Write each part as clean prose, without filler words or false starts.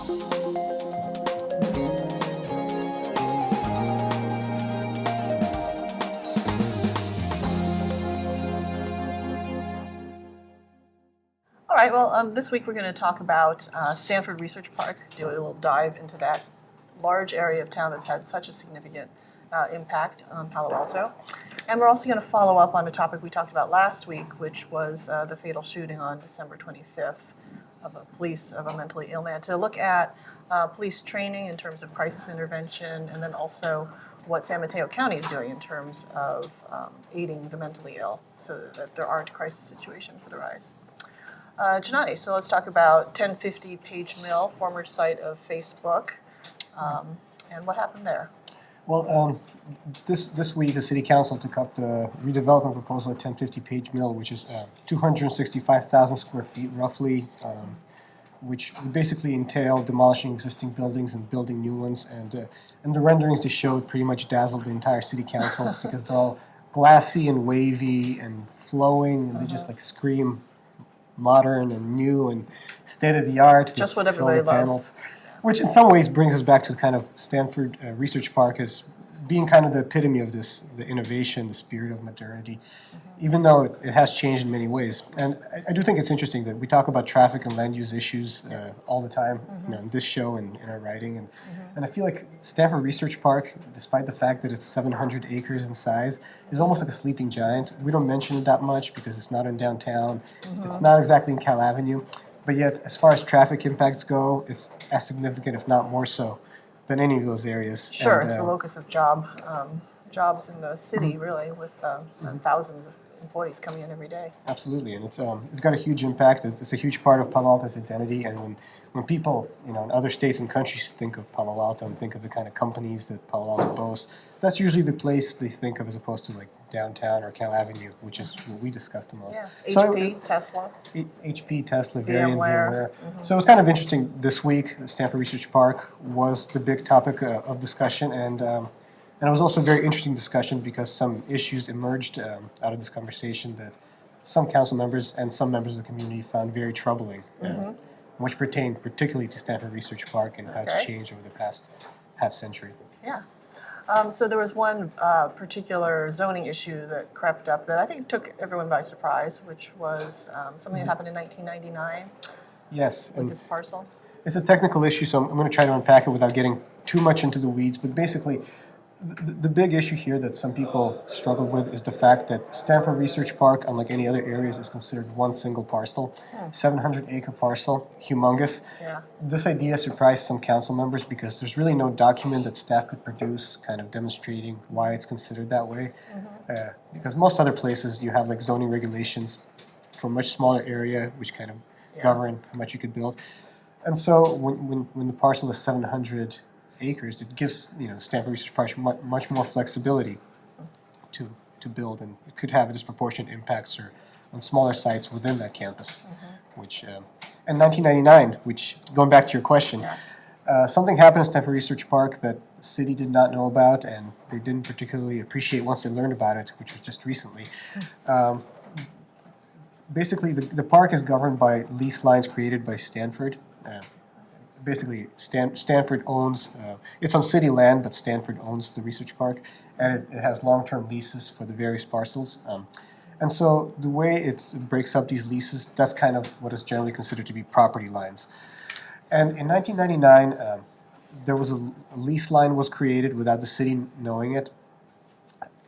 All right, well, this week we're going to talk about Stanford Research Park, do a little dive into that large area of town that's had such a significant impact on Palo Alto. And we're also going to follow up on a topic we talked about last week, which was the fatal shooting on December 25th of a mentally ill man, to look at police training in terms of crisis intervention, and then also what San Mateo County is doing in terms of aiding the mentally ill so that there aren't crisis situations that arise. Gennady, so let's talk about 1050 Page Mill, former site of Facebook, and what happened there. Well, this week the City Council took up the redevelopment proposal at 1050 Page Mill, which is 265,000 square feet roughly, which would basically entail demolishing existing buildings and building new ones. And the renderings they showed pretty much dazzled the entire City Council because they're all glassy and wavy and flowing, and they just like scream modern and new and state-of-the-art. Just what everybody loves. Panels, which in some ways brings us back to kind of Stanford Research Park as being kind of the epitome of this, the innovation, the spirit of modernity, even though it has changed in many ways. And I do think it's interesting that we talk about traffic and land use issues all the time, in this show and in our writing. And I feel like Stanford Research Park, despite the fact that it's 700 acres in size, is almost like a sleeping giant. We don't mention it that much because it's not in downtown. It's not exactly in Cal Avenue. But yet, as far as traffic impacts go, it's as significant, if not more so, than any of those areas. Sure, it's the locus of jobs in the city, really, with thousands of employees coming in every day. Absolutely, and it's got a huge impact. It's a huge part of Palo Alto's identity, and when people, in other states and countries think of Palo Alto and think of the kind of companies that Palo Alto boasts, that's usually the place they think of as opposed to like downtown or Cal Avenue, which is what we discuss the most. Yeah. HP, Tesla. HP, Tesla, Variant, VMware. So it was kind of interesting this week. The Stanford Research Park was the big topic of discussion, and it was also a very interesting discussion because some issues emerged out of this conversation that some council members and some members of the community found very troubling, which pertain particularly to Stanford Research Park and how it's changed over the past half century. Yeah. So there was one particular zoning issue that crept up that I think took everyone by surprise, which was something that happened in 1999 Yes. with this parcel. It's a technical issue, so I'm going to try to unpack it without getting too much into the weeds. But basically, the big issue here that some people struggle with is the fact that Stanford Research Park, unlike any other areas, is considered one single parcel, 700-acre parcel, humongous. Yeah. This idea surprised some council members because there's really no document that staff could produce kind of demonstrating why it's considered that way. Because most other places you have like zoning regulations for a much smaller area which kind of govern how much you could build. And so when the parcel is 700 acres, it gives Stanford Research Park much more flexibility to build, and it could have disproportionate impacts on smaller sites within that campus. Which in 1999, which going back to your question, something happened at Stanford Research Park that the city did not know about, and they didn't particularly appreciate once they learned about it, which was just recently. Basically, the park is governed by lease lines created by Stanford. Basically, Stanford owns, it's on city land, but Stanford owns the research park, and it has long-term leases for the various parcels. And so the way it breaks up these leases, that's kind of what is generally considered to be property lines. And in 1999, there was a lease line was created without the city knowing it.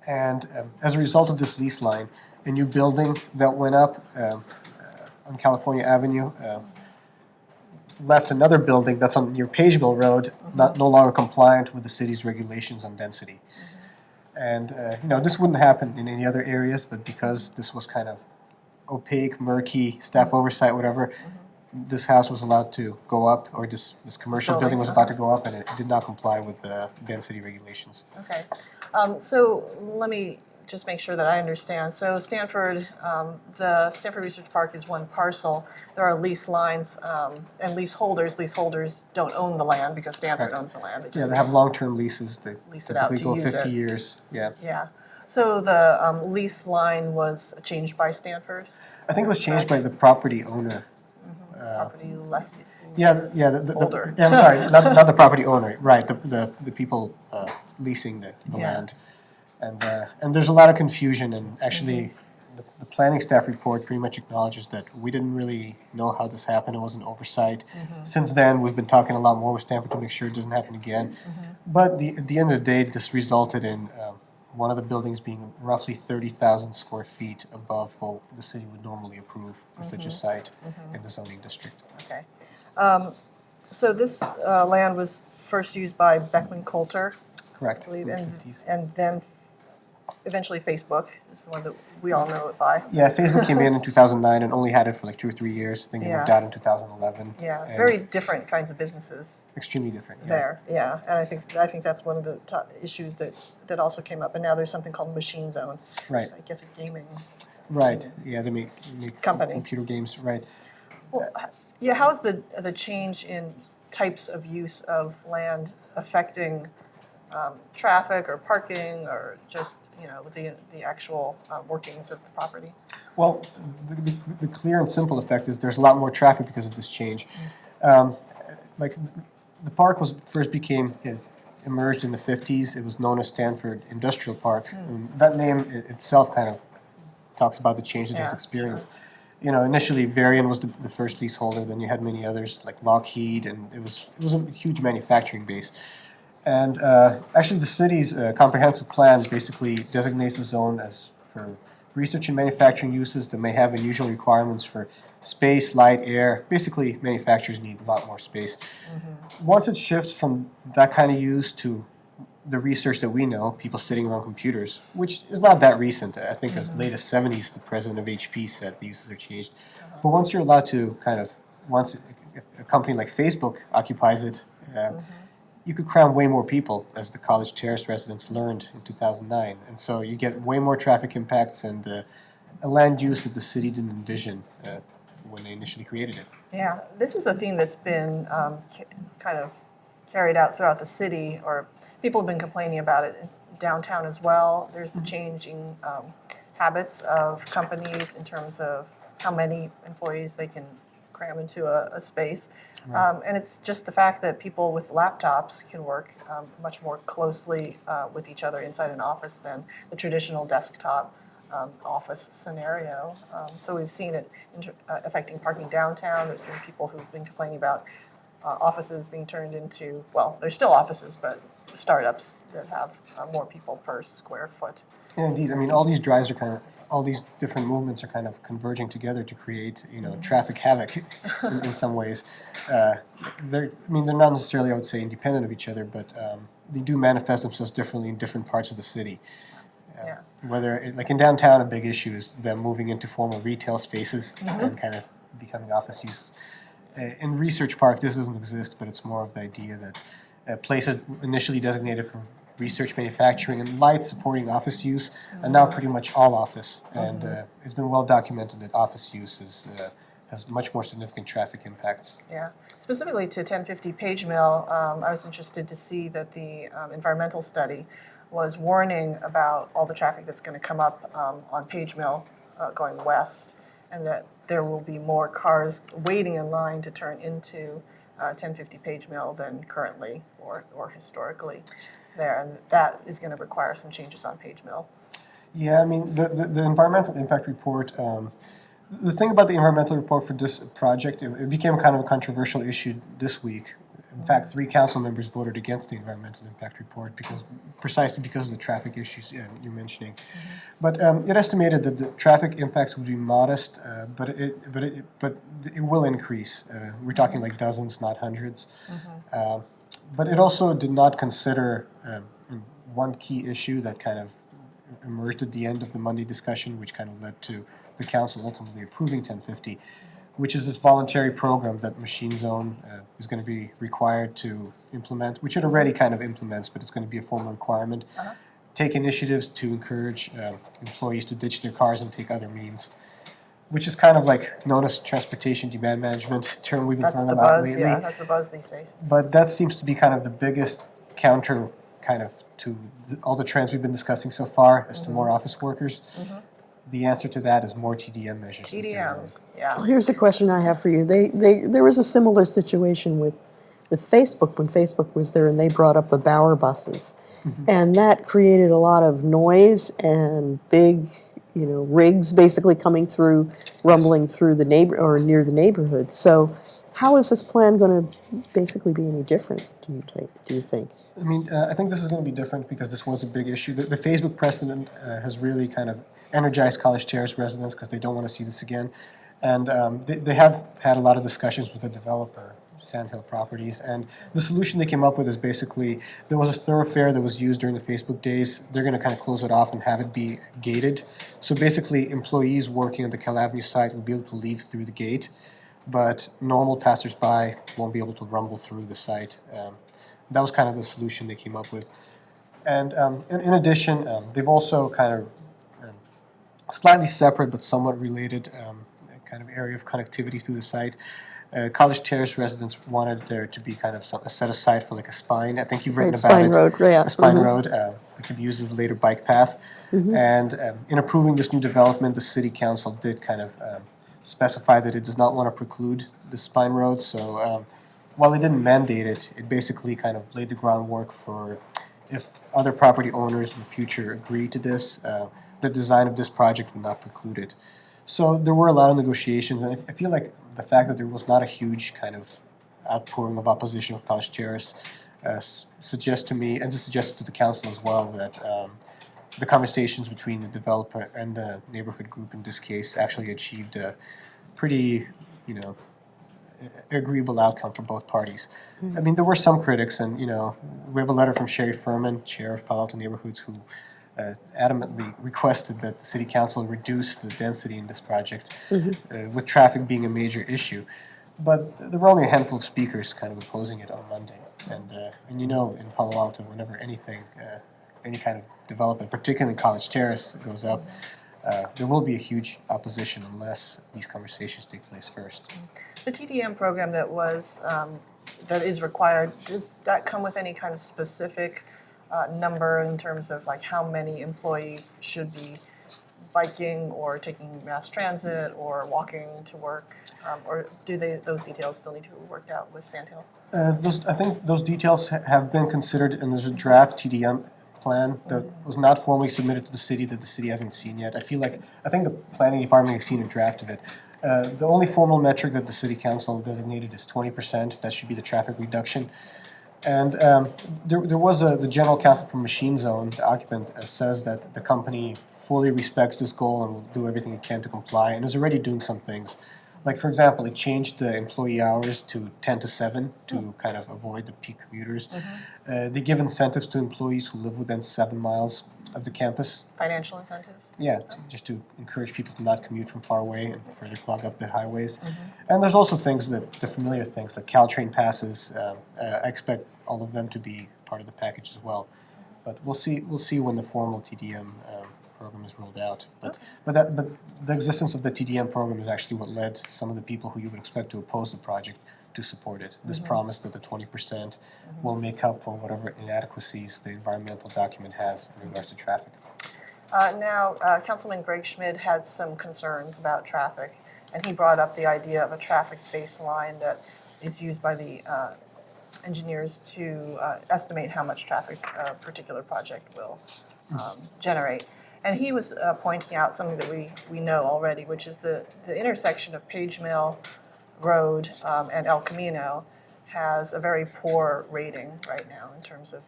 And as a result of this lease line, a new building that went up on California Avenue left another building that's on near Page Mill Road, no longer compliant with the city's regulations on density. And this wouldn't happen in any other areas, but because this was kind of opaque, murky, staff oversight, whatever, this house was allowed to go up, or this commercial building was about to go up, and it did not comply with the density regulations. Okay. So let me just make sure that I understand. So Stanford, the Stanford Research Park is one parcel. There are lease lines and leaseholders. Leaseholders don't own the land because Stanford owns the land. They have long-term leases that lease it out typically to go use 50 it. years. Yeah. Yeah. So the lease line was changed by Stanford? I think it was changed by the property owner. Property lessee. Yeah, older. yeah, I'm sorry, not the property owner, right, the people leasing the Yeah. land. And there's a lot of confusion, and actually, the planning staff report pretty much acknowledges that we didn't really know how this happened, it was an oversight. Since then, we've been talking a lot more with Stanford to make sure it doesn't happen again. But at the end of the day, this resulted in one of the buildings being roughly 30,000 square feet above what the city would normally approve for such a site in the zoning district. Okay. So this land was first used by Beckman Coulter, I Correct. believe, in the and 50s. then eventually Facebook is the one that we all know it by. Yeah, Facebook came in 2009 and only had it for like 2 or 3 years. Then they moved Yeah. out in 2011. Yeah, and very different kinds of businesses extremely different. Yeah. there. Yeah, and I think that's one of the top issues that also came up. And now there's something called Machine Zone, which Right. is, I guess, a gaming. Right. Yeah, they make Company. computer games. Right. Well, yeah, how's the change in types of use of land affecting traffic or parking or just, the actual workings of the property? Well, the clear and simple effect is there's a lot more traffic because of this change. Um, like the park emerged in the 50s. It was known as Stanford Industrial Park. And that name itself kind of talks about the change that it has Yeah, experienced. Initially Varian was the first leaseholder. Then you had many others like Lockheed, and it was a huge manufacturing base. And actually, the city's comprehensive plan basically designates the zone as for research and manufacturing uses that may have unusual requirements for space, light, air. Basically, manufacturers need a lot more space. Once it shifts from that kind of use to the research that we know, people sitting around computers, which is not that recent. I think as late as 70s, the president of HP said the uses are changed. But once you're allowed to once a company like Facebook occupies it, you could cram way more people, as the College Terrace residents learned in 2009. And so you get way more traffic impacts and a land use that the city didn't envision when they initially created it. Yeah, this is a theme that's been kind of carried out throughout the city, or people have been complaining about it downtown as well. There's the changing habits of companies in terms of how many employees they can cram into a space. And it's just the fact that people with laptops can work much more closely with each other inside an office than the traditional desktop office scenario. So we've seen it affecting parking downtown. There's been people who've been complaining about offices being turned into, well, they're still offices, but startups that have more people per square foot. Yeah, indeed. I mean, all these different movements are kind of converging together to create, traffic havoc in some ways. They're not necessarily, I would say, independent of each other, but they do manifest themselves differently in different parts of the city. Yeah. Like in downtown, a big issue is them moving into formal retail spaces and kind of becoming office use. In Research Park, this doesn't exist, but it's more of the idea that places initially designated for research, manufacturing, and light supporting office use are now pretty much all office. And it's been well documented that office use has much more significant traffic impacts. Yeah, specifically to 1050 Page Mill, I was interested to see that the environmental study was warning about all the traffic that's going to come up on Page Mill going west, and that there will be more cars waiting in line to turn into 1050 Page Mill than currently or historically there, and that is going to require some changes on Page Mill. Yeah, I mean, the environmental impact report, the thing about the environmental report for this project, it became kind of a controversial issue this week. In fact, 3 council members voted against the environmental impact report precisely because of the traffic issues you're mentioning. But it estimated that the traffic impacts would be modest, but it will increase. We're talking like dozens, not hundreds. But it also did not consider one key issue that kind of emerged at the end of the Monday discussion, which kind of led to the council ultimately approving 1050, which is this voluntary program that Machine Zone is going to be required to implement, which it already kind of implements, but it's going to be a formal requirement. Take initiatives to encourage employees to ditch their cars and take other means, which is kind of like known as transportation demand management, term we've been That's throwing the about buzz, lately. yeah, that's the buzz these days. But that seems to be kind of the biggest counter kind of to all the trends we've been discussing so far as to more office workers. the answer to that is more TDM measures. TDMs, yeah. Well, here's a question I have for you. There was a similar situation with Facebook when Facebook was there and they brought up the Bauer buses. And that created a lot of noise and big, rigs basically coming through, rumbling through the or near the neighborhood. So how is this plan going to basically be any different, do you think? I mean, I think this is going to be different because this was a big issue. The Facebook precedent has really kind of energized College Terrace residents because they don't want to see this again. And they have had a lot of discussions with the developer, Sandhill Properties, and the solution they came up with is basically there was a thoroughfare that was used during the Facebook days. They're going to kind of close it off and have it be gated. So basically, employees working on the Cal Avenue site will be able to leave through the gate, but normal passersby won't be able to rumble through the site. That was kind of the solution they came up with. And in addition, they've also kind of slightly separate but somewhat related kind of area of connectivity through the site. College Terrace residents wanted there to be kind of a set aside for like a spine. I think you've written about Spine it. road, yeah. A spine road that could be used as a later bike path. And in approving this new development, the city council did kind of specify that it does not want to preclude the spine road. So while it didn't mandate it, it basically kind of laid the groundwork for if other property owners in the future agree to this, the design of this project would not preclude it. So there were a lot of negotiations, and I feel like the fact that there was not a huge kind of outpouring of opposition of College Terrace suggests to me, and suggests to the council as well, that the conversations between the developer and the neighborhood group in this case actually achieved a pretty, agreeable outcome for both parties. I mean, there were some critics, and we have a letter from Sherry Furman, chair of Palo Alto Neighborhoods, who adamantly requested that the city council reduce the density in this project, with traffic being a major issue. But there were only a handful of speakers kind of opposing it on Monday. And in Palo Alto, whenever anything, any kind of development, particularly College Terrace, goes up, there will be a huge opposition unless these conversations take place first. The TDM program that is required, does that come with any kind of specific number in terms of like how many employees should be biking or taking mass transit or walking to work, or do those details still need to be worked out with Sandhill? I think those details have been considered, and there's a draft TDM plan that was not formally submitted to the city that the city hasn't seen yet. I think the planning department has seen a draft of it. The only formal metric that the city council designated is 20%. That should be the traffic reduction. And there was the general counsel from Machine Zone, the occupant, says that the company fully respects this goal and will do everything it can to comply, and is already doing some things. Like, for example, it changed the employee hours to 10 to 7 to kind of avoid the peak commuters. They give incentives to employees who live within 7 miles of the campus. Financial incentives? Yeah, just to encourage people to not commute from far away and further clog up the highways. And there's also things the familiar things like Caltrain passes. I expect all of them to be part of the package as well. But we'll see when the formal TDM program is rolled out. But the existence of the TDM program is actually what led some of the people who you would expect to oppose the project to support it. This promise that the 20% will make up for whatever inadequacies the environmental document has in regards to traffic. Now, Councilman Greg Schmid had some concerns about traffic, and he brought up the idea of a traffic baseline that is used by the engineers to estimate how much traffic a particular project will generate. And he was pointing out something that we know already, which is the intersection of Page Mill Road and El Camino has a very poor rating right now in terms of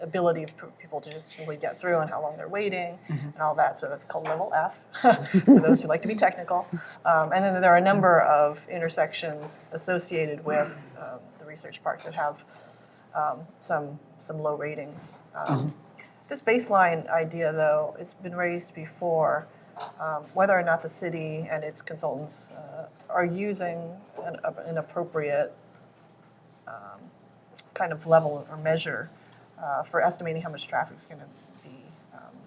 ability of people to just simply get through and how long they're waiting and all that. So that's called level F for those who like to be technical. And then there are a number of intersections associated with the research park that have some low ratings. This baseline idea, though, it's been raised before, whether or not the city and its consultants are using an appropriate kind of level or measure for estimating how much traffic is going to be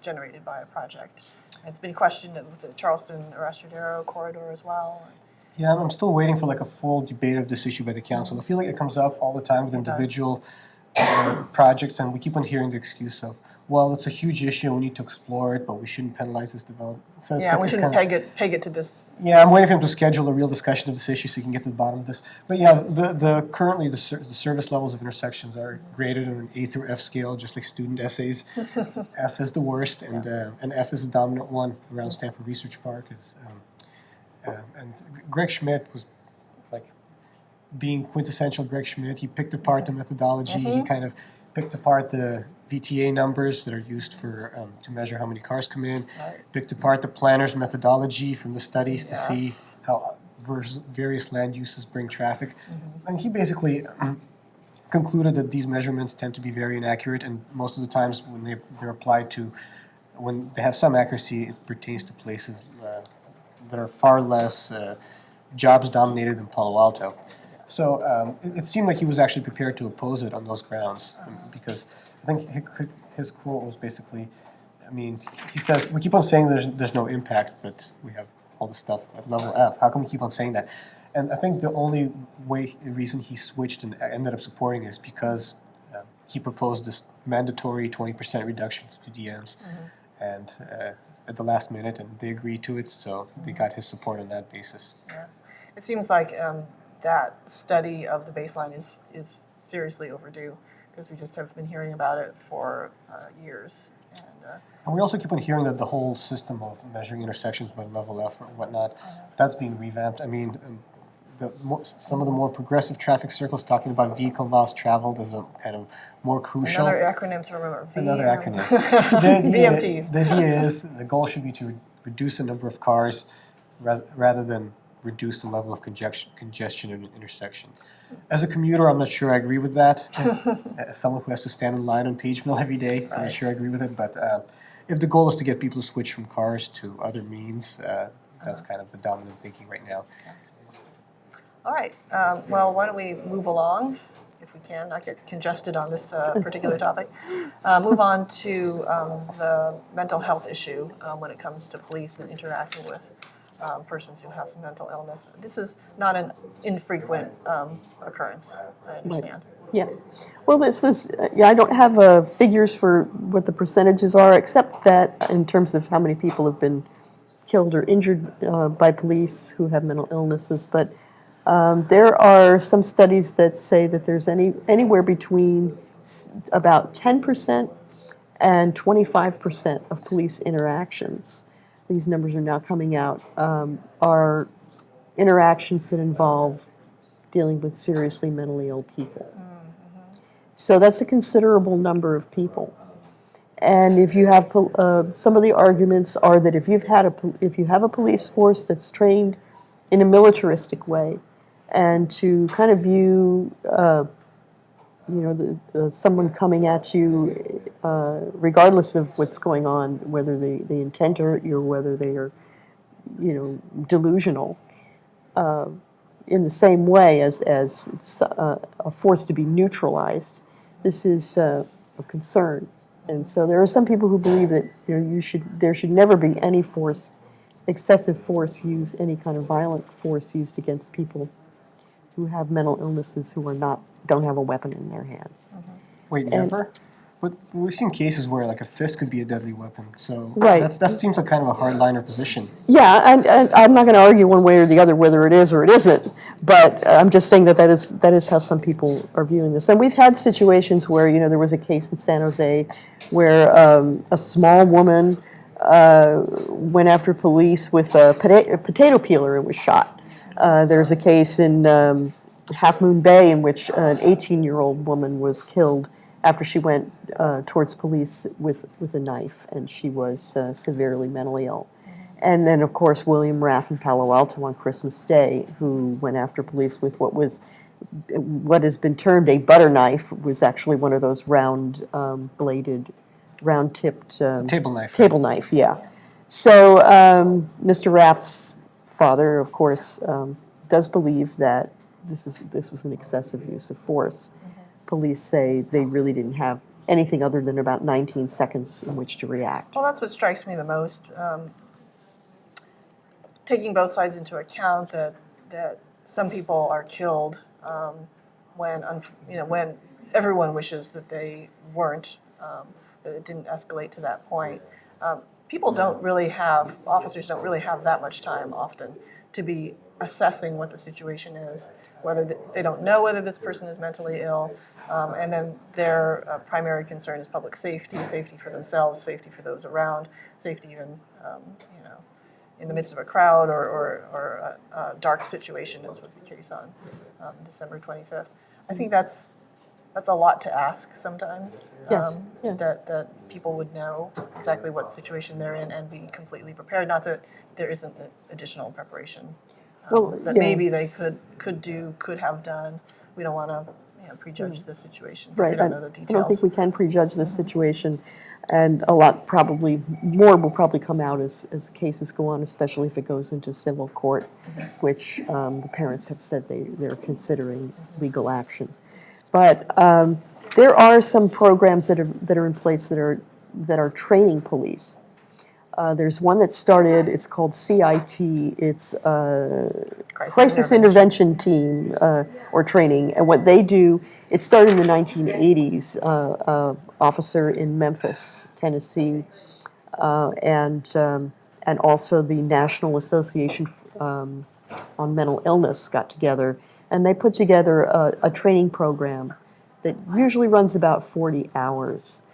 generated by a project. It's been questioned with the Charleston Arrestadero corridor as well. Yeah, I'm still waiting for like a full debate of this issue by the council. I feel like it comes up all the time with individual projects, and we keep on hearing the excuse of, well, it's a huge issue, we need to explore it, but we shouldn't penalize this development. So Yeah, we it's shouldn't kinda- peg it to this. Yeah, I'm waiting for him to schedule a real discussion of this issue so he can get to the bottom of this. But yeah, currently the service levels of intersections are graded on an A through F scale, just like student essays. F is the worst, and F is the dominant one around Stanford Research Park. And Greg Schmidt was like being quintessential Greg Schmidt. He picked apart the methodology. He kind of picked apart the VTA numbers that are used for to measure how many cars come in. Right. Picked apart the planner's methodology from the studies to see Yes. how various land uses bring traffic. And he basically concluded that these measurements tend to be very inaccurate, and most of the times when they're applied to, when they have some accuracy, it pertains to places that are far less jobs dominated than Palo Alto. So it seemed like he was actually prepared to oppose it on those grounds, because I think his quote was basically, I mean, he says, we keep on saying there's no impact, but we have all the stuff at level F. How come we keep on saying that? And I think the only reason he switched and ended up supporting is because he proposed this mandatory 20% reduction to DMs, and at the last minute, and they agreed to it, so they got his support on that basis. Yeah. It seems like that study of the baseline is seriously overdue, because we just have been hearing about it for years. And we also keep on hearing that the whole system of measuring intersections by level F or whatnot, that's being revamped. I mean, some of the more progressive traffic circles talking about vehicle miles traveled as a kind of more crucial. Another acronym to remember. Another acronym. VMTs. The idea is the goal should be to reduce the number of cars rather than reduce the level of congestion in an intersection. As a commuter, I'm not sure I agree with that. As someone who has to stand in line on Page Mill every day, I'm not sure I agree with it. But if the goal is to get people to switch from cars to other means, that's kind of the dominant thinking right now. All right. Well, why don't we move along, if we can, not get congested on this particular topic. Move on to the mental health issue when it comes to police and interacting with persons who have some mental illness. This is not an infrequent occurrence, I understand. Yeah. Well, this is, I don't have figures for what the percentages are, except that in terms of how many people have been killed or injured by police who have mental illnesses. But there are some studies that say that there's anywhere between about 10% and 25% of police interactions, these numbers are now coming out, are interactions that involve dealing with seriously mentally ill people. So that's a considerable number of people. And if you have, some of the arguments are that if you have a police force that's trained in a militaristic way, and to kind of view, someone coming at you, regardless of what's going on, whether they intend to hurt you or whether they are, delusional, in the same way as a force to be neutralized, this is of concern. And so there are some people who believe that there should never be any excessive force used, any kind of violent force used against people who have mental illnesses who don't have a weapon in their hands. Wait, never? But we've seen cases where like a fist could be a deadly weapon. So Right. that seems like kind of a hardliner position. Yeah, and I'm not going to argue one way or the other whether it is or it isn't, but I'm just saying that is how some people are viewing this. And we've had situations where, there was a case in San Jose where a small woman went after police with a potato peeler and was shot. There's a case in Half Moon Bay in which an 18-year-old woman was killed after she went towards police with a knife, and she was severely mentally ill. And then, of course, William Raff in Palo Alto on Christmas Day, who went after police with what has been termed a butter knife, was actually one of those round-bladed, round-tipped... Table knife. Table knife, yeah. So Mr. Raff's father, of course, does believe that this was an excessive use of force. Police say they really didn't have anything other than about 19 seconds in which to react. Well, that's what strikes me the most. Taking both sides into account, that some people are killed when everyone wishes that they weren't. that it didn't escalate to that point. Officers don't really have that much time often to be assessing what the situation is, they don't know whether this person is mentally ill, and then their primary concern is public safety, safety for themselves, safety for those around, safety even, in the midst of a crowd or a dark situation, as was the case on December 25th. I think that's a lot to ask sometimes. Yes, yeah. That people would know exactly what situation they're in and be completely prepared. Not that there isn't additional preparation that yeah. maybe they could have done. We don't want to prejudge the situation because Right. we don't know the I details. don't think we can prejudge this situation, and a lot probably more will probably come out as cases go on, especially if it goes into civil court, which the parents have said they're considering legal action. But there are some programs that are in place that are training police. There's one that started. It's called CIT. It's Crisis Intervention Team or training, and what they do. It started in the 1980s. Officer in Memphis, Tennessee, and also the National Association on Mental Illness got together, and they put together a training program that usually runs about 40 hours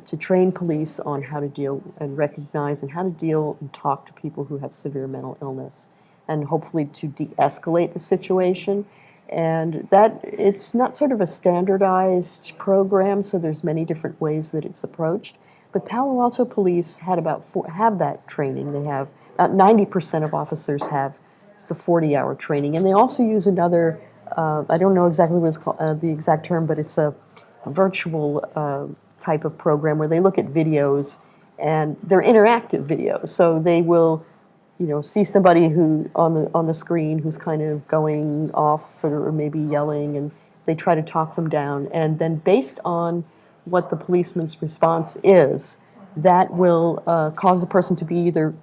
to train police on how to deal and recognize and how to deal and talk to people who have severe mental illness, and hopefully to de-escalate the situation. And that it's not sort of a standardized program, so there's many different ways that it's approached. But Palo Alto Police have that training. They have about 90% of officers have the 40-hour training, and they also use another. I don't know exactly what it's called, the exact term, but it's a virtual type of program where they look at videos, and they're interactive videos. So they will, see somebody who on the screen who's kind of going off or maybe yelling, and they try to talk them down. And then based on what the policeman's response is, that will cause the person to be either,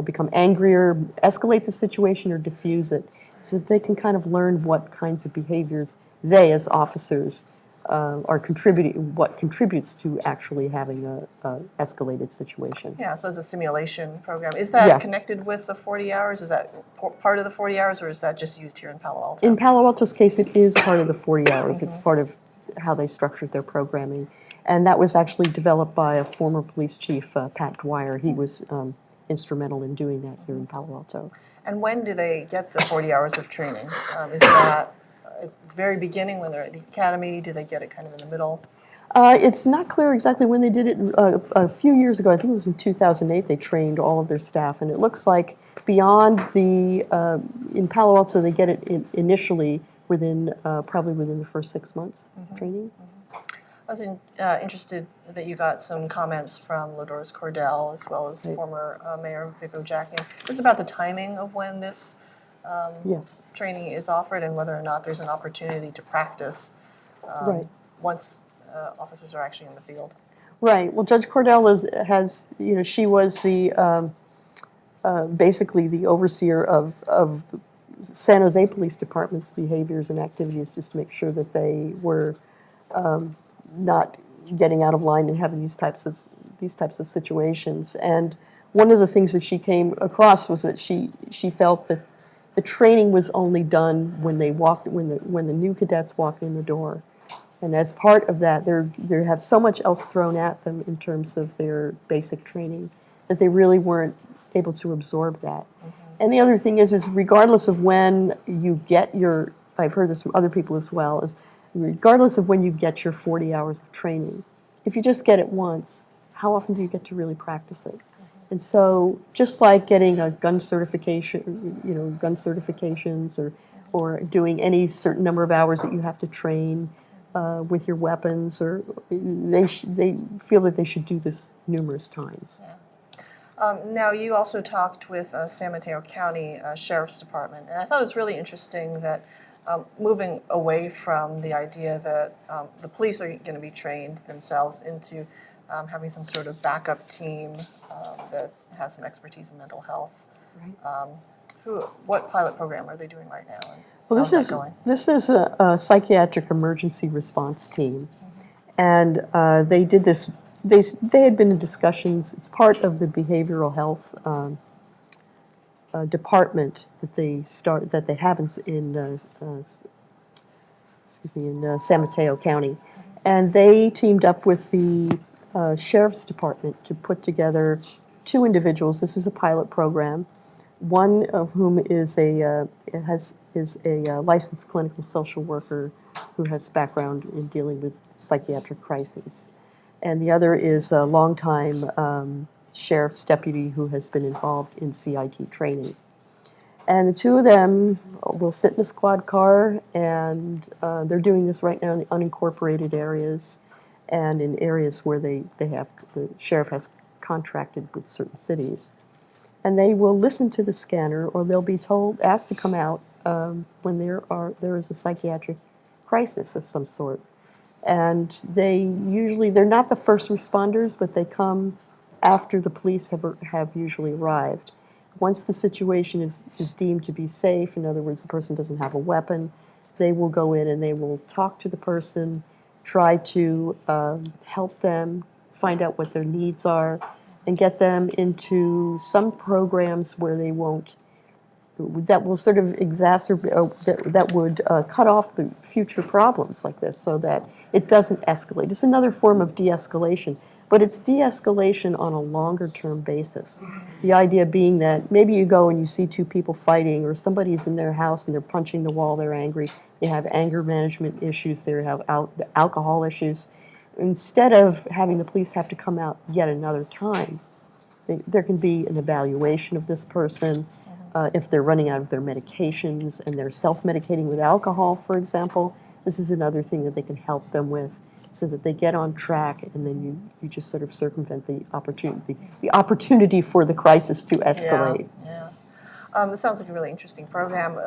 become angrier, escalate the situation, or diffuse it, so that they can kind of learn what kinds of behaviors they, as officers, are contributing, what contributes to actually having a escalated situation. Yeah, so it's a simulation program. Is that connected with the 40 hours? Is that part of the 40 hours, or is that just used here in Palo Alto? In Palo Alto's case, it is part of the 40 hours. It's part of how they structured their programming. And that was actually developed by a former police chief, Pat Dwyer. He was instrumental in doing that here in Palo Alto. And when do they get the 40 hours of training? Is that at the very beginning when they're at the academy? Do they get it kind of in the middle? It's not clear exactly when they did it. A few years ago, I think it was in 2008, they trained all of their staff. And it looks like beyond in Palo Alto, they get it initially probably within the first 6 months of training. I was interested that you got some comments from Lodoris Cordell as well as former Mayor Vico Jacking. Just about the timing of when this training is offered and whether or not there's an opportunity to practice once officers are actually in the field. Right. Well, Judge Cordell she was the basically the overseer of the San Jose Police Department's behaviors and activities, just to make sure that they were not getting out of line and having these types of situations. And one of the things that she came across was that she felt that the training was only done when the new cadets walked in the door. And as part of that, they have so much else thrown at them in terms of their basic training that they really weren't able to absorb that. And the other thing is regardless of when you get I've heard this from other people as well, is regardless of when you get your 40 hours of training, if you just get it once, how often do you get to really practice it? And so just like getting a gun certification, gun certifications or doing any certain number of hours that you have to train with your weapons, or they feel that they should do this numerous times. Now, you also talked with San Mateo County Sheriff's Department, and I thought it was really interesting that moving away from the idea that the police are going to be trained themselves into having some sort of backup team that has some expertise in mental health. Right. What pilot program are they doing right now? Well, this is a psychiatric emergency response team, and they did this they had been in discussions. It's part of the behavioral health department that they have in San Mateo County, and they teamed up with the sheriff's department to put together two individuals. This is a pilot program. One of whom is a licensed clinical social worker who has background in dealing with psychiatric crises, and the other is a longtime sheriff's deputy who has been involved in CIT training. And the two of them will sit in a squad car, and they're doing this right now in the unincorporated areas and in areas where the sheriff has contracted with certain cities. And they will listen to the scanner, or they'll be asked to come out when there is a psychiatric crisis of some sort. And they're not the first responders, but they come after the police have usually arrived. Once the situation is deemed to be safe, in other words, the person doesn't have a weapon, they will go in and they will talk to the person, try to help them find out what their needs are, and get them into some programs where that will sort of exacerbate, that would cut off the future problems like this so that it doesn't escalate. It's another form of de-escalation, but it's de-escalation on a longer-term basis. The idea being that maybe you go and you see two people fighting, or somebody's in their house and they're punching the wall, they're angry, they have anger management issues, they have alcohol issues. Instead of having the police have to come out yet another time, there can be an evaluation of this person. If they're running out of their medications and they're self-medicating with alcohol, for example, this is another thing that they can help them with so that they get on track, and then you just sort of circumvent the opportunity for the crisis to escalate. Yeah. This sounds like a really interesting program.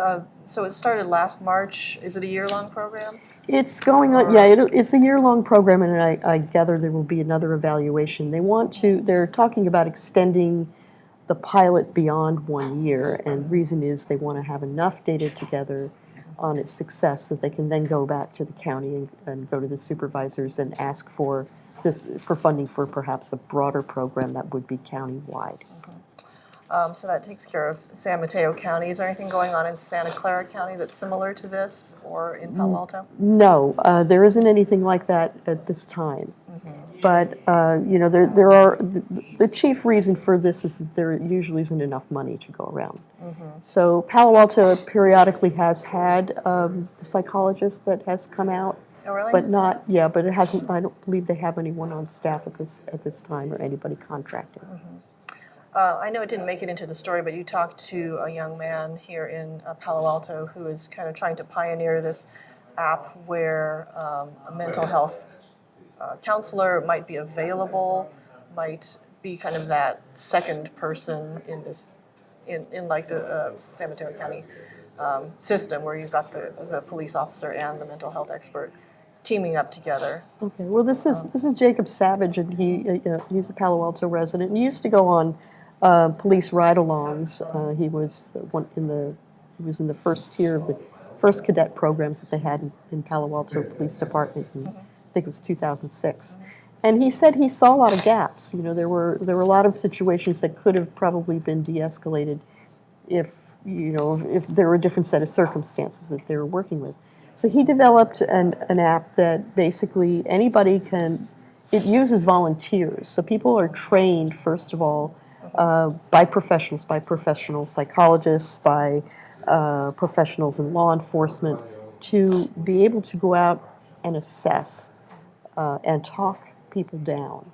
So it started last March. Is it a year-long program? It's going on, yeah, it's a year-long program, and I gather there will be another evaluation. They're talking about extending the pilot beyond 1 year, and the reason is they want to have enough data together on its success that they can then go back to the county and go to the supervisors and ask for funding for perhaps a broader program that would be county-wide. So that takes care of San Mateo County. Is there anything going on in Santa Clara County that's similar to this, or in Palo Alto? No, there isn't anything like that at this time. But there are the chief reason for this is that there usually isn't enough money to go around. So Palo Alto periodically has had a psychologist that has come out, Oh, really? but it hasn't. I don't believe they have anyone on staff at this time or anybody contracted. I know it didn't make it into the story, but you talked to a young man here in Palo Alto who is kind of trying to pioneer this app where a mental health counselor might be available, might be kind of that second person in like the San Mateo County system, where you've got the police officer and the mental health expert teaming up together. Okay, well, this is Jacob Savage, and he's a Palo Alto resident. And he used to go on police ride-alongs. He was in the first tier of the first cadet programs that they had in Palo Alto Police Department. I think it was 2006. And he said he saw a lot of gaps. There were a lot of situations that could have probably been de-escalated if there were a different set of circumstances that they were working with. So he developed an app that basically anybody can. It uses volunteers. So people are trained, first of all, by professional psychologists, by professionals in law enforcement, to be able to go out and assess and talk people down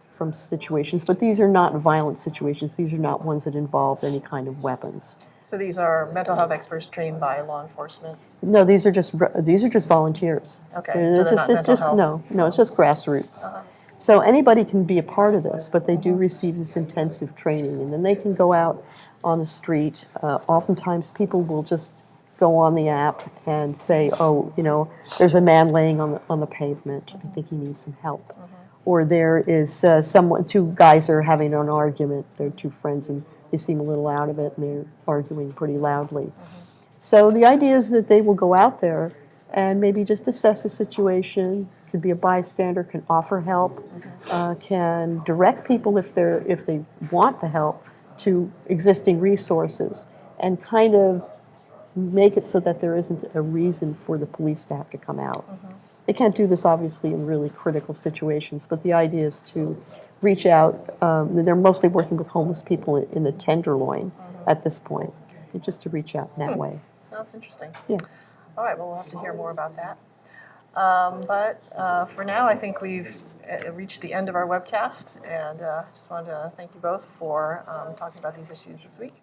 from situations. But these are not violent situations. These are not ones that involve any kind of weapons. So these are mental health experts trained by law enforcement? No, these are just volunteers. Okay, so they're not mental health? No, it's just grassroots. So anybody can be a part of this, but they do receive this intensive training, and then they can go out on the street. Oftentimes people will just go on the app and say, there's a man laying on the pavement. I think he needs some help. Or there is two guys are having an argument. They're two friends, and they seem a little out of it, and they're arguing pretty loudly. So the idea is that they will go out there and maybe just assess the situation, can be a bystander, can offer help, can direct people if they want the help to existing resources, and kind of make it so that there isn't a reason for the police to have to come out. They can't do this obviously in really critical situations, but the idea is to reach out. They're mostly working with homeless people in the Tenderloin at this point, and just to reach out in that way. That's interesting. Yeah. All right, well, we'll have to hear more about that. But for now, I think we've reached the end of our webcast, and just wanted to thank you both for talking about these issues this week.